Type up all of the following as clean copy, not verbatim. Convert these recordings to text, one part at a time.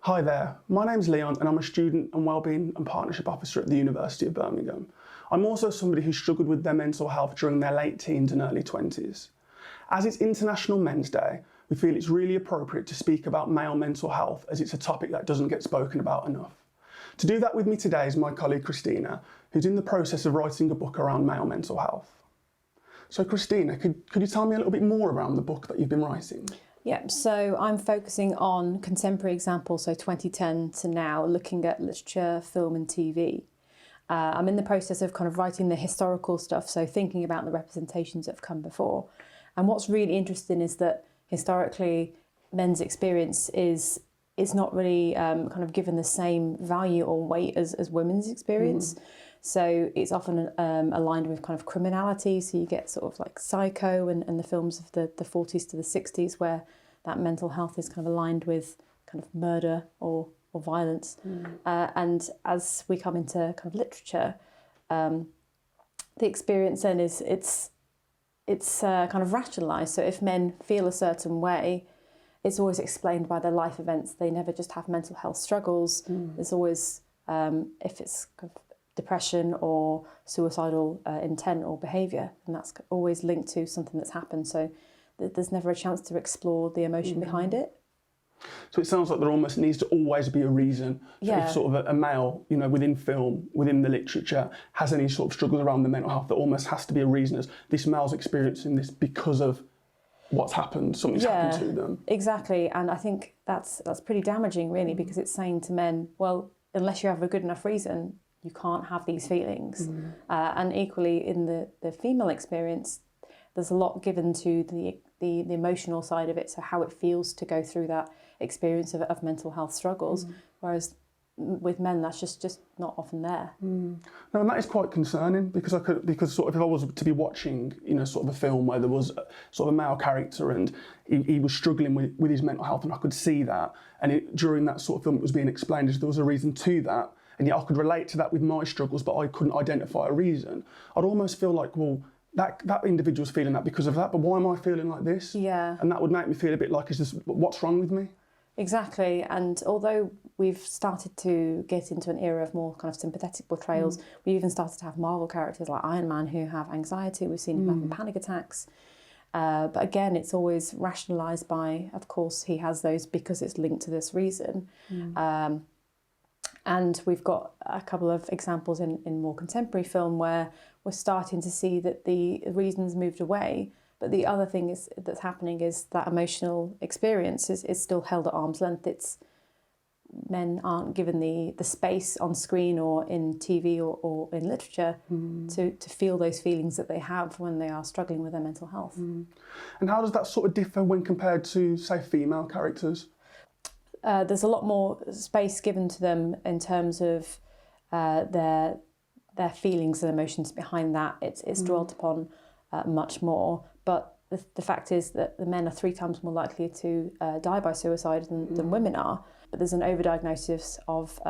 Hi there, my name's Leon and I'm a student and Wellbeing and Partnership Officer at the University of Birmingham. I'm also somebody who struggled with their mental health during their late teens and early 20s. As it's International Men's Day, we feel it's really appropriate to speak about male mental health as it's a topic that doesn't get spoken about enough. To do that with me today is my colleague Christina, who's in the process of writing a book around male mental health. So Christina, could you tell me a little bit more around the book that you've been writing? Yeah, so I'm focusing on contemporary examples, so 2010 to now, looking at literature, film and TV. I'm in the process of kind of writing the historical stuff, so thinking about the representations that have come before. And what's really interesting is that historically men's experience is not really kind of given the same value or weight as women's experience. So it's often aligned with kind of criminality. So you get sort of like Psycho and the films of the 40s to the 60s where that mental health is kind of aligned with kind of murder or violence. And as we come into kind of literature, the experience then is it's kind of rationalised. So if men feel a certain way, it's always explained by their life events. They never just have mental health struggles. There's always, if it's kind of depression or suicidal intent or behaviour, and that's always linked to something that's happened. So there's never a chance to explore the emotion behind it. So it sounds like there almost needs to always be a reason. So if sort of a male, you know, within film, within the literature, has any sort of struggles around the mental health, there almost has to be a reason as this male's experiencing this because of what's happened, something's happened to them. Exactly, and I think that's pretty damaging really, because it's saying to men, well, unless you have a good enough reason, you can't have these feelings. And equally in the female experience, there's a lot given to the emotional side of it, so how it feels to go through that experience of mental health struggles, whereas with men that's just not often there. No, and that is quite concerning, because sort of if I was to be watching, you know, sort of a film where there was sort of a male character and he was struggling with his mental health, and I could see that, and during that sort of film it was being explained as there was a reason to that, and yet I could relate to that with my struggles, but I couldn't identify a reason. I'd almost feel like, well, that individual's feeling that because of that, but why am I feeling like this? Yeah. And that would make me feel a bit like, what's wrong with me? Exactly, and although we've started to get into an era of more kind of sympathetic portrayals, we even started to have Marvel characters like Iron Man who have anxiety. We've seen him having panic attacks. But again, it's always rationalised by, of course, he has those because it's linked to this reason. And we've got a couple of examples in more contemporary film where we're starting to see that the reasons moved away. But the other thing that's happening is that emotional experience is still held at arm's length. Men aren't given the space on screen or in TV or in literature to feel those feelings that they have when they are struggling with their mental health. And how does that sort of differ when compared to, say, female characters? There's a lot more space given to them in terms of their feelings and emotions behind that. It's dwelt upon much more. But the fact is that the men are 3 times more likely to die by suicide than women are. But there's an overdiagnosis of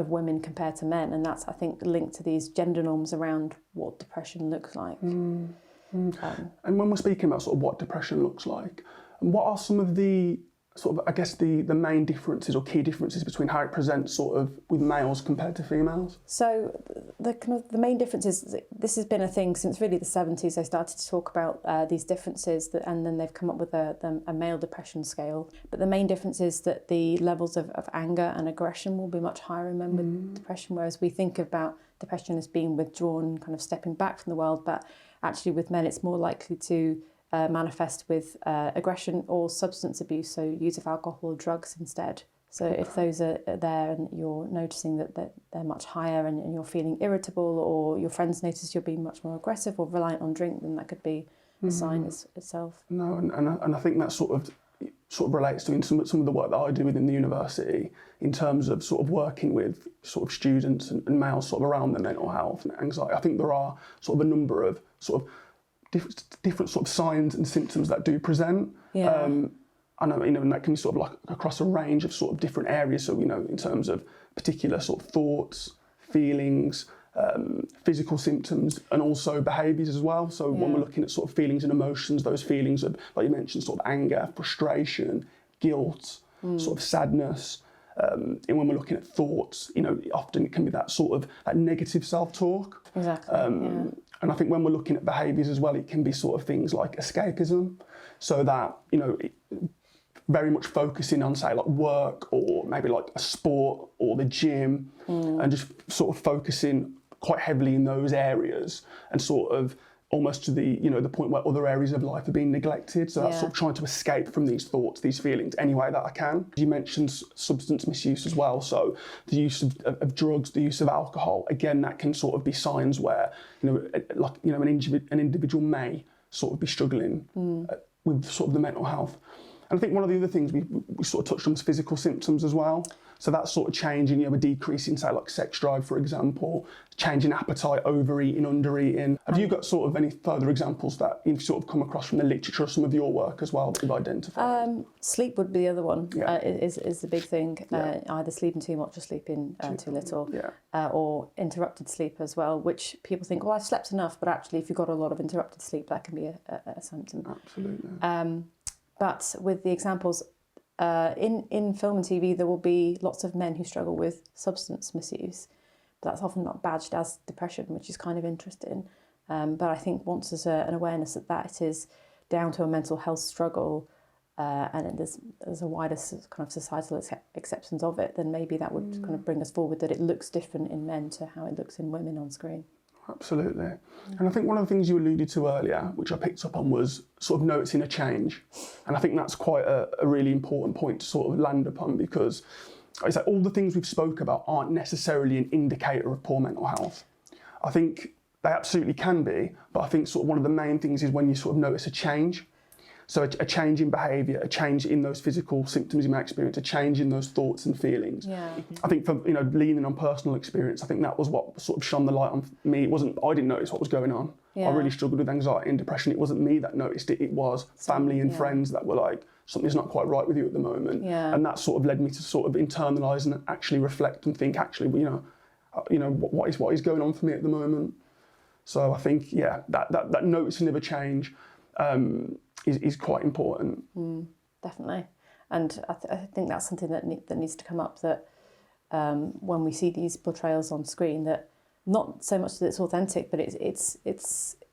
women compared to men, and that's, I think, linked to these gender norms around what depression looks like. And when we're speaking about sort of what depression looks like, what are some of the sort of, I guess, the main differences or key differences between how it presents sort of with males compared to females? So the main difference is this has been a thing since really the 70s. They started to talk about these differences, and then they've come up with a male depression scale. But the main difference is that the levels of anger and aggression will be much higher in men with depression, whereas we think about depression as being withdrawn, kind of stepping back from the world, but actually with men it's more likely to manifest with aggression or substance abuse, so use of alcohol or drugs instead. So if those are there and you're noticing that they're much higher and you're feeling irritable, or your friends notice you're being much more aggressive or reliant on drink, then that could be a sign itself. No, and I think that sort of relates to some of the work that I do within the university in terms of sort of working with sort of students and males sort of around their mental health and anxiety. I think there are sort of a number of sort of different sort of signs and symptoms that do present. I know, you know, and that can be sort of like across a range of sort of different areas. So, you know, in terms of particular sort of thoughts, feelings, physical symptoms, and also behaviours as well. So when we're looking at sort of feelings and emotions, those feelings of, like you mentioned, sort of anger, frustration, guilt, sort of sadness. And when we're looking at thoughts, often it can be that sort of that negative self-talk. Exactly. And I think when we're looking at behaviours as well, it can be sort of things like escapism. So that, very much focusing on, say, like work or maybe like a sport or the gym, and just sort of focusing quite heavily in those areas and sort of almost to the point where other areas of life are being neglected. So that's sort of trying to escape from these thoughts, these feelings, any way that I can. You mentioned substance misuse as well. So the use of drugs, the use of alcohol, again, that can sort of be signs where, an individual may sort of be struggling with sort of the mental health. And I think one of the other things we sort of touched on was physical symptoms as well. So that's sort of changing, a decrease in, say, like sex drive, for example, change in appetite, overeating, undereating. Have you got sort of any further examples that you've sort of come across from the literature or some of your work as well that you've identified? Sleep would be the other one, is the big thing. Either sleeping too much or sleeping too little, or interrupted sleep as well, which people think, well, I've slept enough, but actually if you've got a lot of interrupted sleep, that can be a symptom. Absolutely. But with the examples, in film and TV, there will be lots of men who struggle with substance misuse, but that's often not badged as depression, which is kind of interesting. But I think once there's an awareness that it is down to a mental health struggle, and there's a wider kind of societal acceptance of it, then maybe that would kind of bring us forward that it looks different in men to how it looks in women on screen. Absolutely. And I think one of the things you alluded to earlier, which I picked up on, was sort of noticing a change. And I think that's quite a really important point to sort of land upon, because I say all the things we've spoke about aren't necessarily an indicator of poor mental health. I think they absolutely can be, but I think sort of one of the main things is when you sort of notice a change. So a change in behaviour, a change in those physical symptoms you may experience, a change in those thoughts and feelings. Yeah. I think for leaning on personal experience, I think that was what sort of shone the light on me. I didn't notice what was going on. Yeah. I really struggled with anxiety and depression. It wasn't me that noticed it. It was family and friends that were like, something's not quite right with you at the moment. Yeah. And that sort of led me to sort of internalise and actually reflect and think, actually, what is going on for me at the moment. So I think, that noticing of a change is quite important. Definitely. And I think that's something that needs to come up, that when we see these portrayals on screen, that not so much that it's authentic, but it's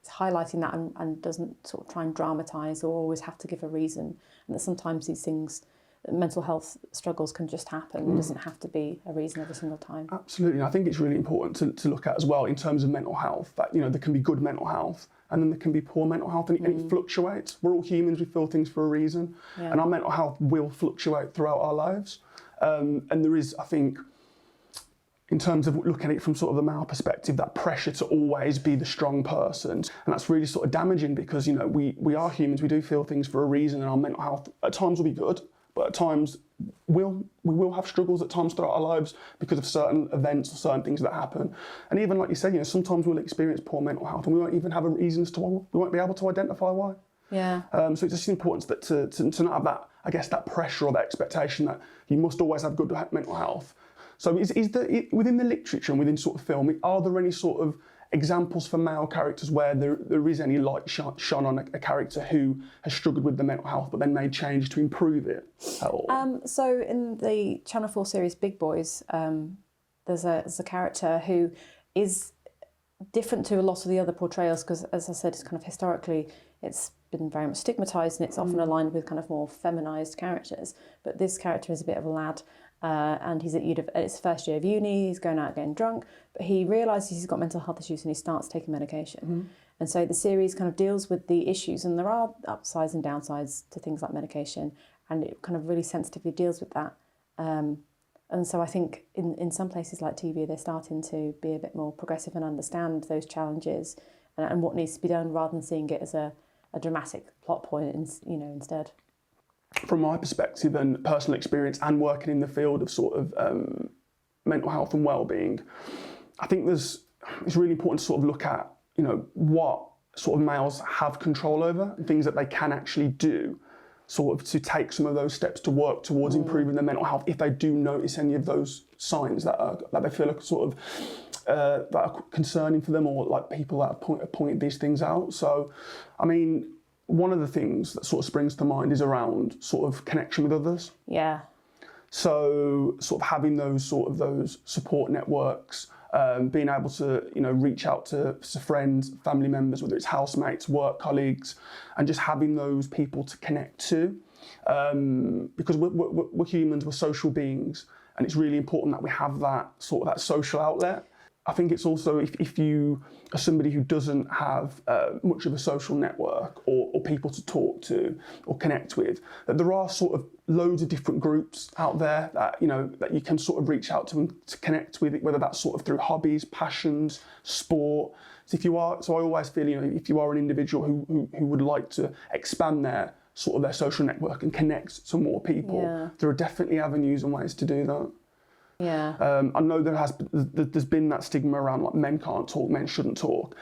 highlighting that and doesn't sort of try and dramatise or always have to give a reason. And that sometimes these things, mental health struggles can just happen. It doesn't have to be a reason every single time. Absolutely. And I think it's really important to look at as well in terms of mental health, that, there can be good mental health and then there can be poor mental health, and it fluctuates. We're all humans, we feel things for a reason. Yeah. And our mental health will fluctuate throughout our lives. And there is, I think, in terms of looking at it from sort of the male perspective, that pressure to always be the strong person. And that's really sort of damaging, because, we are humans, we do feel things for a reason, and our mental health at times will be good, but at times we will have struggles at times throughout our lives because of certain events or certain things that happen. And even like you said, sometimes we'll experience poor mental health and we won't even have a reason as to why. We won't be able to identify why. Yeah. So it's just important that to not have that, I guess, that pressure or that expectation that you must always have good mental health. So is there, within the literature and within sort of film, are there any sort of examples for male characters where there is any light shone on a character who has struggled with the mental health but then made changes to improve it at all? So in the Channel 4 series Big Boys, there's a character who is different to a lot of the other portrayals, because, as I said, it's kind of historically it's been very much stigmatised, and it's often aligned with kind of more feminised characters. But this character is a bit of a lad, and he's at his first year of uni, he's going out getting drunk, but he realises he's got mental health issues and he starts taking medication. And so the series kind of deals with the issues, and there are upsides and downsides to things like medication, and it kind of really sensitively deals with that. And so I think in some places like TV, they're starting to be a bit more progressive and understand those challenges and what needs to be done, rather than seeing it as a dramatic plot point, instead. From my perspective and personal experience and working in the field of sort of mental health and wellbeing, I think it's really important to sort of look at, what sort of males have control over and things that they can actually do, sort of to take some of those steps to work towards improving their mental health if they do notice any of those signs that they feel like sort of that are concerning for them, or like people that have pointed these things out. So, I mean, one of the things that sort of springs to mind is around sort of connection with others. Yeah. So sort of having those support networks, being able to, reach out to friends, family members, whether it's housemates, work colleagues, and just having those people to connect to. Because we're humans, we're social beings, and it's really important that we have that social outlet. I think it's also, if you are somebody who doesn't have much of a social network or people to talk to or connect with, that there are sort of loads of different groups out there that you can sort of reach out to and to connect with, whether that's sort of through hobbies, passions, sport. So I always feel, if you are an individual who would like to expand their social network and connect to more people, there are definitely avenues and ways to do that. Yeah. I know there's been that stigma around like men can't talk, men shouldn't talk.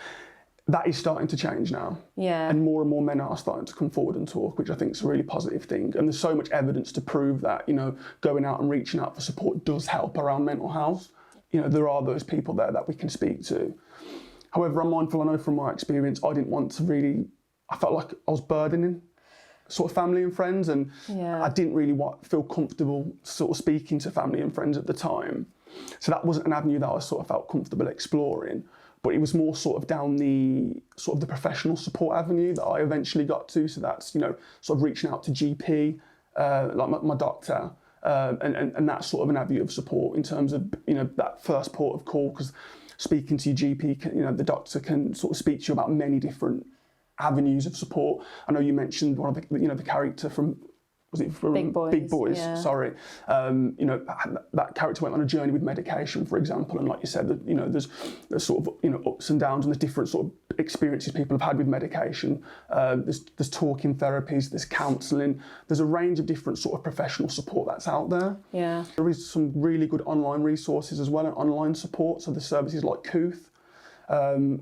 That is starting to change now. Yeah. And more men are starting to come forward and talk, which I think is a really positive thing. And there's so much evidence to prove that, going out and reaching out for support does help around mental health. There are those people there that we can speak to. However, I'm mindful, I know from my experience, I felt like I was burdening sort of family and friends, and I didn't really feel comfortable sort of speaking to family and friends at the time. So that wasn't an avenue that I sort of felt comfortable exploring, but it was more sort of down the professional support avenue that I eventually got to. So that's, sort of reaching out to GP, like my doctor, and that's sort of an avenue of support in terms of, that first port of call, because speaking to your GP, the doctor can sort of speak to you about many different avenues of support. I know you mentioned one of the character from Big Boys? Big Boys, yeah. sorry. That character went on a journey with medication, for example, and like you said, there's sort of ups and downs and the different sort of experiences people have had with medication. There's talking therapies, there's counselling, there's a range of different sort of professional support that's out there. Yeah. There is some really good online resources as well and online support. So there's services like Kooth,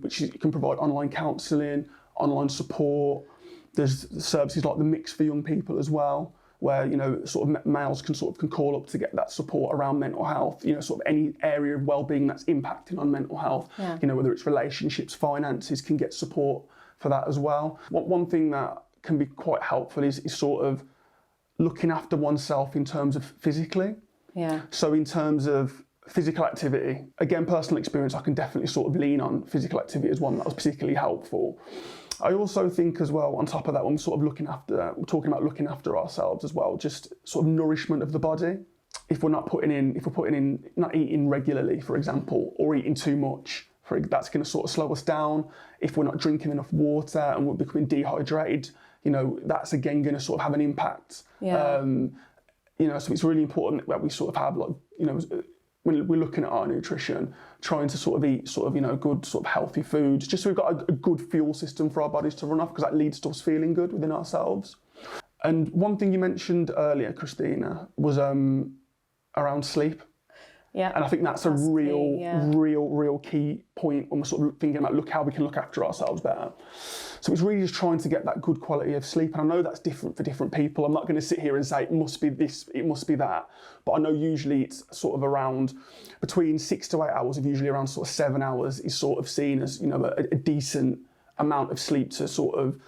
which can provide online counselling, online support. There's services like the Mix for young people as well, where sort of males can call up to get that support around mental health. Sort of any area of wellbeing that's impacting on mental health. Yeah. Whether it's relationships, finances, can get support for that as well. One thing that can be quite helpful is sort of looking after oneself in terms of physically. Yeah. So in terms of physical activity, again, personal experience, I can definitely sort of lean on physical activity as one that was particularly helpful. I also think as well, on top of that, when we're talking about looking after ourselves as well, just sort of nourishment of the body. If we're not not eating regularly, for example, or eating too much, that's going to sort of slow us down. If we're not drinking enough water and we're becoming dehydrated, that's again going to sort of have an impact. Yeah. So it's really important that we sort of have when we're looking at our nutrition, trying to sort of eat good sort of healthy foods, just so we've got a good fuel system for our bodies to run off, because that leads to us feeling good within ourselves. And one thing you mentioned earlier, Christina, was around sleep. Yeah. And I think that's a real key point when we're sort of thinking about how we can look after ourselves better. So it's really just trying to get that good quality of sleep. And I know that's different for different people. I'm not going to sit here and say it must be this, it must be that. But I know usually it's sort of around between 6 to 8 hours, of usually around sort of 7 hours is sort of seen as, a decent amount of sleep to sort of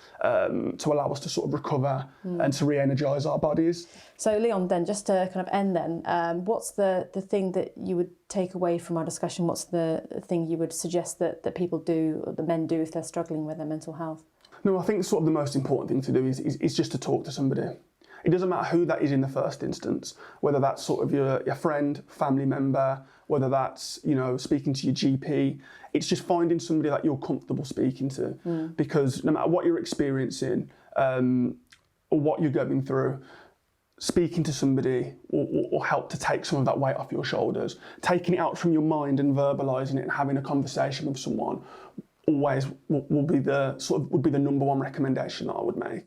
to allow us to sort of recover and to re-energise our bodies. So Leon, then just to kind of end then, what's the thing that you would take away from our discussion? What's the thing you would suggest that people do, or the men do, if they're struggling with their mental health? No, I think sort of the most important thing to do is just to talk to somebody. It doesn't matter who that is in the first instance, whether that's sort of your friend, family member, whether that's, speaking to your GP. It's just finding somebody that you're comfortable speaking to, because no matter what you're experiencing or what you're going through, speaking to somebody will help to take some of that weight off your shoulders. Taking it out from your mind and verbalising it and having a conversation with someone always would be the number one recommendation that I would make.